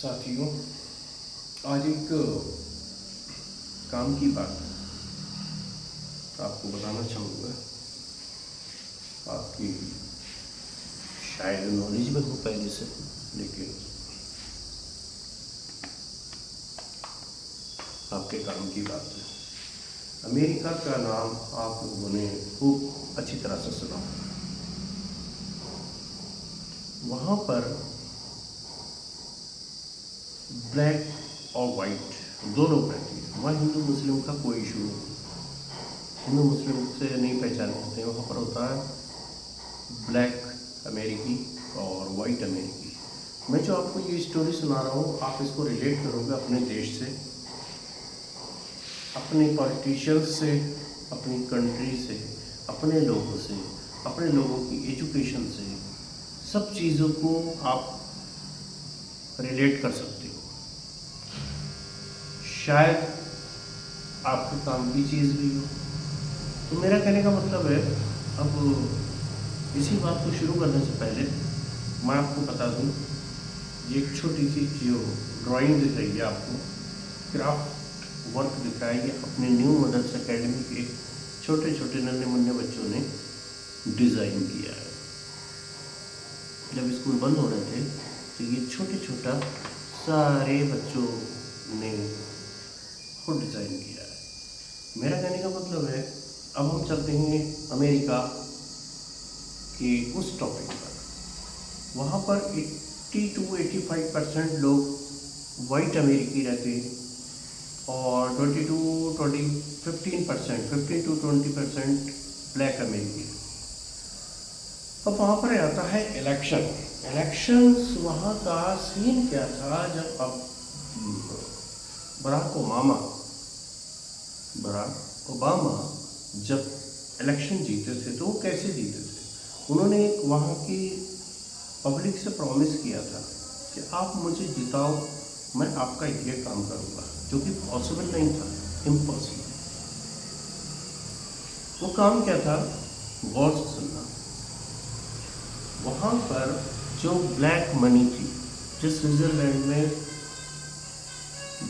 साथियों, आज एक काम की बात आपको बताना चाहूँगा। आपकी शायद नॉलेज में हो पहले से, लेकिन आपके काम की बात है। अमेरिका का नाम आप लोगों ने खूब अच्छी तरह से सुना। वहाँ पर ब्लैक और वाइट दो लोग रहते हैं। वहाँ हिंदू मुस्लिम का कोई इशू नहीं, हिंदू मुस्लिम से नहीं पहचान करते हैं। वहाँ पर होता है ब्लैक अमेरिकी और वाइट अमेरिकी। मैं जो आपको ये स्टोरी सुना रहा हूँ, आप इसको रिलेट करोगे अपने देश से, अपने पॉलिटिशियंस से, अपनी कंट्री से, अपने लोगों से, अपने लोगों की एजुकेशन से, सब चीज़ों को आप रिलेट कर सकते हो। शायद आपके काम की चीज़ भी हो। तो मेरा कहने का मतलब है, अब इसी बात को शुरू करने से पहले मैं आपको बता दूं, ये एक छोटी सी जो ड्राइंग दिख रही है आपको, क्राफ्ट वर्क दिख रहा है, ये अपने न्यू मदर्स एकेडमी के छोटे छोटे नन्हे मुन्ने बच्चों ने डिज़ाइन किया है। जब स्कूल बंद हो रहे थे तो ये छोटा सारे बच्चों ने खुद डिज़ाइन किया है। मेरा कहने का मतलब है, अब हम चलते हैं अमेरिका के उस टॉपिक पर। वहाँ पर 80 to 85% लोग वाइट अमेरिकी रहते हैं और 15 to 20% ब्लैक अमेरिकी। अब वहाँ पर आता है इलेक्शंस। वहाँ का सीन क्या था, जब अब बराक ओबामा जब इलेक्शन जीते थे तो वो कैसे जीते थे? उन्होंने वहाँ की पब्लिक से प्रॉमिस किया था कि आप मुझे जिताओ, मैं आपका ये काम करूँगा, जो कि पॉसिबल नहीं था, इम्पॉसिबल। वो काम क्या था? गौर से सुनना। वहाँ पर जो ब्लैक मनी थी, जो स्विट्ज़रलैंड में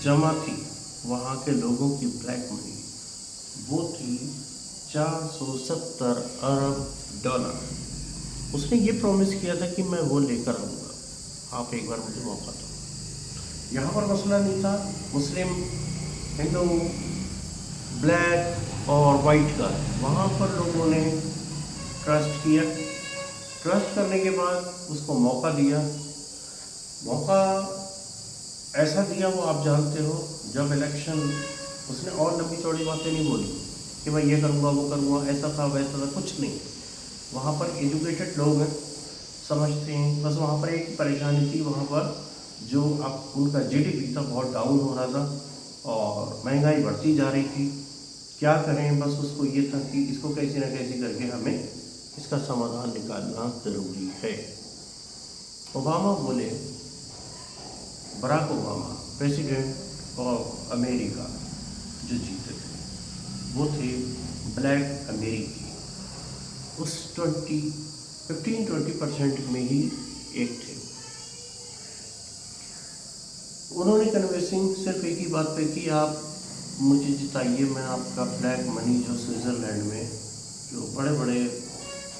जमा थी, वहाँ के लोगों की ब्लैक मनी, वो थी 470 अरब डॉलर। उसने ये प्रॉमिस किया था कि मैं वो लेकर आऊँगा, आप एक बार मुझे मौका दो। यहाँ पर मसला नहीं था मुस्लिम, हिंदू, ब्लैक और वाइट का। वहाँ पर लोगों ने ट्रस्ट किया। ट्रस्ट करने के बाद उसको मौका दिया। मौका ऐसा दिया, वो आप जानते हो, जब इलेक्शन, उसने और लंबी चौड़ी बातें नहीं बोली कि मैं ये करूँगा वो करूँगा, ऐसा था वैसा था, कुछ नहीं। वहाँ पर एजुकेटेड लोग हैं, समझते हैं। बस वहाँ पर एक परेशानी थी, वहाँ पर जो अब उनका जीडीपी था बहुत डाउन हो रहा था और महंगाई बढ़ती जा रही थी। क्या करें? बस उसको ये था कि इसको कैसे ना कैसे करके हमें इसका समाधान निकालना ज़रूरी है। ओबामा बोले, Barack Obama president of America जो जीते थे, वो थे ब्लैक अमेरिकी। उस 15-20% में ही एक थे। उन्होंने कन्विंसिंग सिर्फ एक ही बात पे की, आप मुझे जिताइए, मैं आपका ब्लैक मनी जो स्विट्ज़रलैंड में जो बड़े बड़े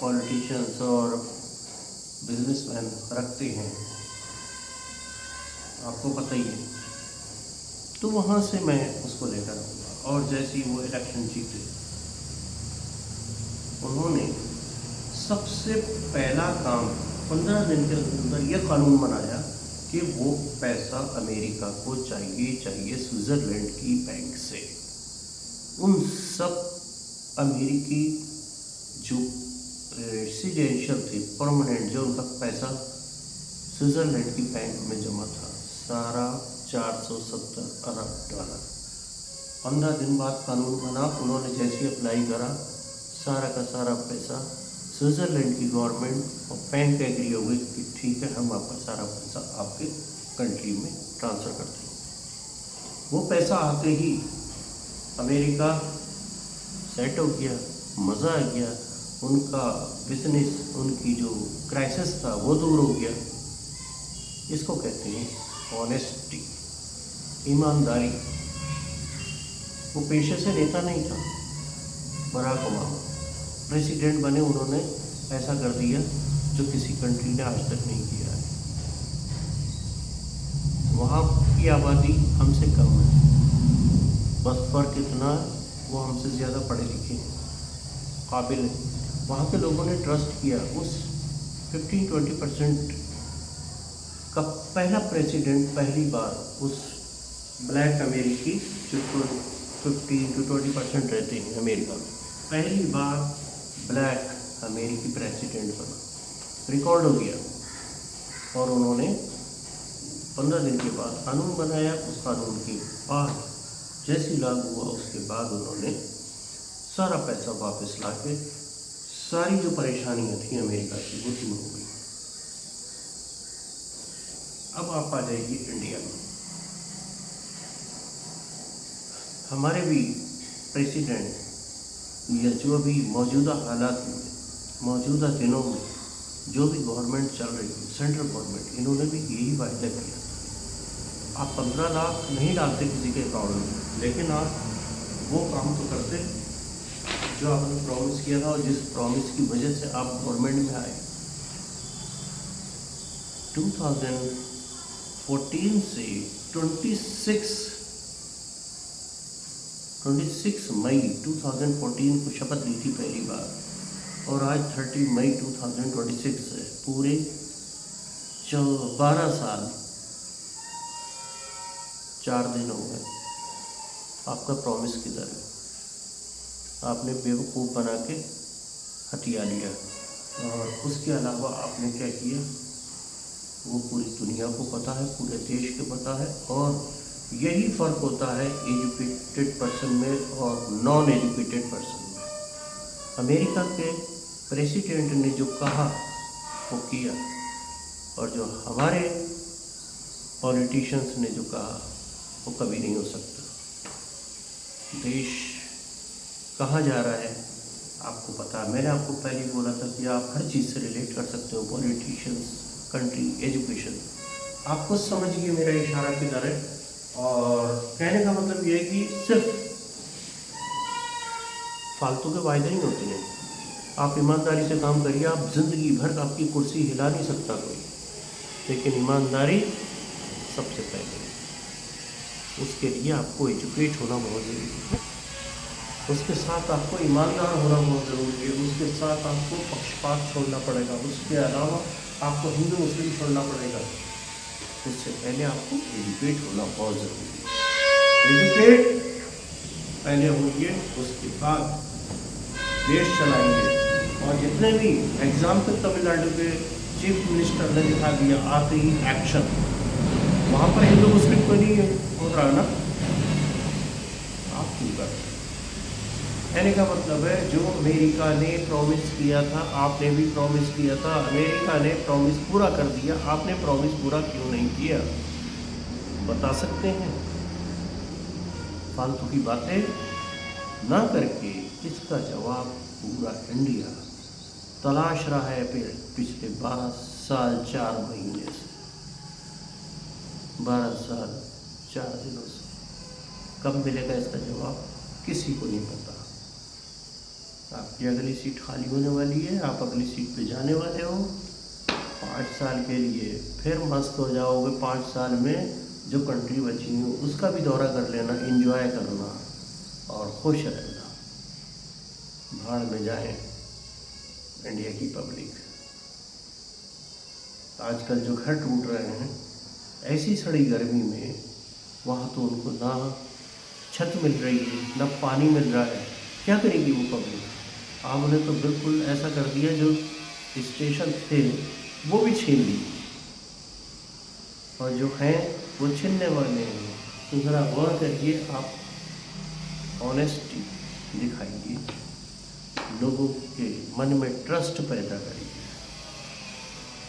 पॉलिटिशियंस और बिजनेसमैन रखते हैं, आपको पता ही है, तो वहाँ से मैं उसको लेकर आऊँगा। और जैसे ही वो इलेक्शन जीते, उन्होंने सबसे पहला काम 15 दिन के अंदर यह कानून बनाया कि वो पैसा अमेरिका को चाहिए स्विट्ज़रलैंड की बैंक से। उन सब अमेरिकी जो रेसिडेंशियल थे, परमानेंट, जो उनका पैसा स्विट्ज़रलैंड की बैंक में जमा था, सारा 470 अरब डॉलर। 15 दिन बाद कानून बना। उन्होंने जैसे अप्लाई करा, सारा का सारा पैसा स्विट्ज़रलैंड की गवर्नमेंट और बैंक एग्री हो गई कि ठीक है, हम आपका सारा पैसा आपके कंट्री में ट्रांसफ़र करते हैं। वो पैसा आते ही अमेरिका सेट हो गया, मज़ा आ गया, उनका बिजनेस, उनकी जो क्राइसिस था वो दूर हो गया। इसको कहते हैं ऑनेस्टी, ईमानदारी। वो पेशे से नेता नहीं था। बराक ओबामा प्रेसिडेंट बने, उन्होंने ऐसा कर दिया जो किसी कंट्री ने आज तक नहीं किया है। वहाँ की आबादी हमसे कम है, बस फ़र्क इतना है वो हमसे ज़्यादा पढ़े लिखे हैं, काबिल हैं। वहाँ के लोगों ने ट्रस्ट किया। उस 15-20% का पहला प्रेसिडेंट पहली बार उस ब्लैक अमेरिकी, जो 15-20% रहते हैं अमेरिका में, पहली बार ब्लैक अमेरिकी प्रेसिडेंट बना, रिकॉर्ड हो गया। और उन्होंने 15 दिन के बाद कानून बनाया। उस कानून के बाद जैसे लागू हुआ, उसके बाद उन्होंने सारा पैसा वापस लाके सारी जो परेशानियां थी अमेरिका की वो दूर हो गई। अब आप आ जाइए इंडिया में। हमारे भी प्रेसिडेंट या जो भी मौजूदा हालात में, मौजूदा दिनों में जो भी गवर्नमेंट चल रही है, सेंट्रल गवर्नमेंट, इन्होंने भी यही वायदा किया। आप 15 लाख नहीं डालते किसी के अकाउंट में, लेकिन आप वो काम तो करते जो आपने प्रॉमिस किया था और जिस प्रॉमिस की वजह से आप गवर्नमेंट में आए। 2014 से 26 मई 2014 को शपथ ली थी पहली बार, और आज 30 मई 2026 से पूरे 12 साल 4 दिन हो गए। आपका प्रॉमिस किधर है? आपने बेवकूफ़ बना के हटिया लिया, और उसके अलावा आपने क्या किया वो पूरी दुनिया को पता है, पूरे देश को पता है। और यही फ़र्क होता है एजुकेटेड पर्सन में और नॉन एजुकेटेड पर्सन में। अमेरिका के प्रेसिडेंट ने जो कहा वो किया, और जो हमारे पॉलिटिशियंस ने जो कहा वो कभी नहीं हो सकता। देश कहाँ जा रहा है आपको पता है। मैंने आपको पहले ही बोला था कि आप हर चीज़ से रिलेट कर सकते हो, पॉलिटिशियंस, कंट्री, एजुकेशन। आप खुद समझिए मेरा इशारा किधर है। और कहने का मतलब ये है कि सिर्फ फालतू के वायदे नहीं होते हैं। आप ईमानदारी से काम करिए। आप ज़िंदगी भर आपकी कुर्सी हिला नहीं सकता कोई, लेकिन ईमानदारी सबसे पहले। उसके लिए आपको एजुकेट होना बहुत ज़रूरी है, उसके साथ आपको ईमानदार होना बहुत ज़रूरी है, उसके साथ आपको पक्षपात छोड़ना पड़ेगा, उसके अलावा आपको हिंदू मुस्लिम छोड़ना पड़ेगा। उससे पहले आपको एजुकेट होना बहुत ज़रूरी है। एजुकेट पहले होइए, उसके बाद देश चलाएंगे। और जितने भी एग्जाम्पल तमिलनाडु के चीफ मिनिस्टर ने दिखा दिया आते ही एक्शन, वहाँ पर हिंदू मुस्लिम को नहीं हो रहा ना, आप क्यों कर रहे हैं? कहने का मतलब है जो अमेरिका ने प्रॉमिस किया था, आपने भी प्रॉमिस किया था। अमेरिका ने प्रॉमिस पूरा कर दिया, आपने प्रॉमिस पूरा क्यों नहीं किया? बता सकते हैं? फालतू की बातें ना करके इसका जवाब पूरा इंडिया तलाश रहा है पिछले 12 साल 4 महीने से, 12 साल 4 दिनों से। कब मिलेगा इसका जवाब किसी को नहीं पता। आपकी अगली सीट खाली होने वाली है, आप अगली सीट पे जाने वाले हो 5 साल के लिए, फिर मस्त हो जाओगे। 5 साल में जो कंट्री बची हो उसका भी दौरा कर लेना, एंजॉय करना और खुश रहना। भाड़ में जाए इंडिया की पब्लिक। आजकल जो घर टूट रहे हैं ऐसी सड़ी गर्मी में, वहाँ तो उनको ना छत मिल रही है ना पानी मिल रहा है, क्या करेगी वो पब्लिक? आपने तो बिल्कुल ऐसा कर दिया, जो स्टेशन थे वो भी छीन लिए, और जो हैं वो छीनने वाले हैं। तो ज़रा गौर करिए, आप ऑनेस्टी दिखाइए, लोगों के मन में ट्रस्ट पैदा करिए।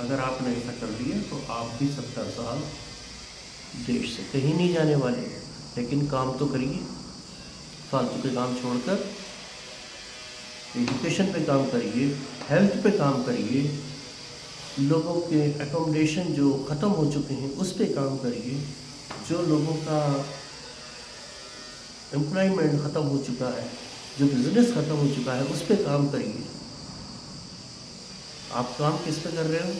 अगर आपने ऐसा कर दिया तो आप भी 70 साल देश से कहीं नहीं जाने वाले। लेकिन काम तो करिए, फालतू के काम छोड़कर एजुकेशन पे काम करिए, हेल्थ पे काम करिए, लोगों के एकोमोडेशन जो ख़त्म हो चुके हैं उस पे काम करिए, जो लोगों का एम्प्लॉयमेंट ख़त्म हो चुका है, जो बिज़नेस ख़त्म हो चुका है उस पे काम करिए। आप काम किस पे कर रहे हो?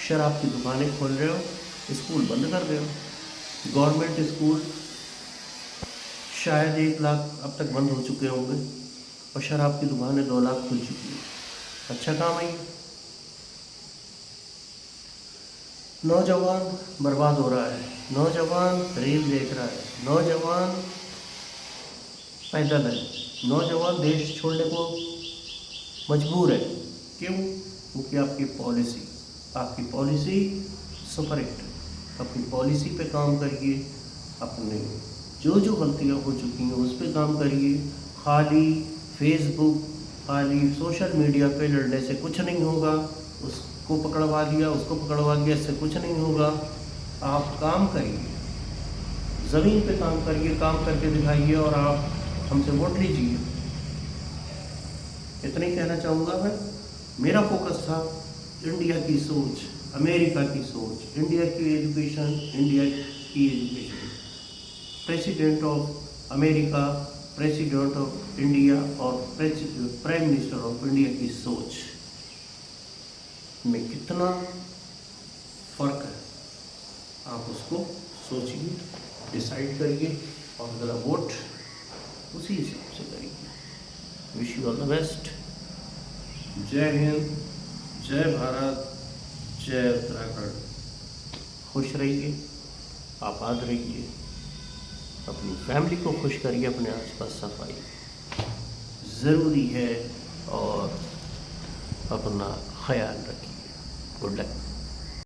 शराब की दुकानें खोल रहे हो, स्कूल बंद कर रहे हो। गवर्नमेंट स्कूल शायद 1 लाख अब तक बंद हो चुके होंगे और शराब की दुकानें 2 लाख खुल चुकी हैं। अच्छा काम है ये। नौजवान बर्बाद हो रहा है, नौजवान रील देख रहा है, नौजवान पैदल है, नौजवान देश छोड़ने को मजबूर है। क्यों? क्योंकि आपकी पॉलिसी सुपर हिट है। अपनी पॉलिसी पे काम करिए, अपने जो गलतियाँ हो चुकी हैं उस पे काम करिए। खाली फेसबुक, खाली सोशल मीडिया पे लड़ने से कुछ नहीं होगा। उसको पकड़वा दिया, उसको पकड़वा दिया, इससे कुछ नहीं होगा। आप काम करिए, ज़मीन पे काम करिए, काम करके दिखाइए और आप हमसे वोट लीजिए। इतना ही कहना चाहूँगा मैं। मेरा फोकस था इंडिया की सोच, अमेरिका की सोच, इंडिया की education, president of America, president of India और प्राइम मिनिस्टर ऑफ इंडिया की सोच में कितना फ़र्क है, आप उसको सोचिए, डिसाइड करिए और ज़रा वोट उसी हिसाब से करिए। Wish you all the best. जय हिंद, जय भारत, जय उत्तराखंड। खुश रहिए, आबाद रहिए, अपनी फैमिली को खुश करिए, अपने आसपास सफाई ज़रूरी है और अपना ख्याल रखिए। Good luck.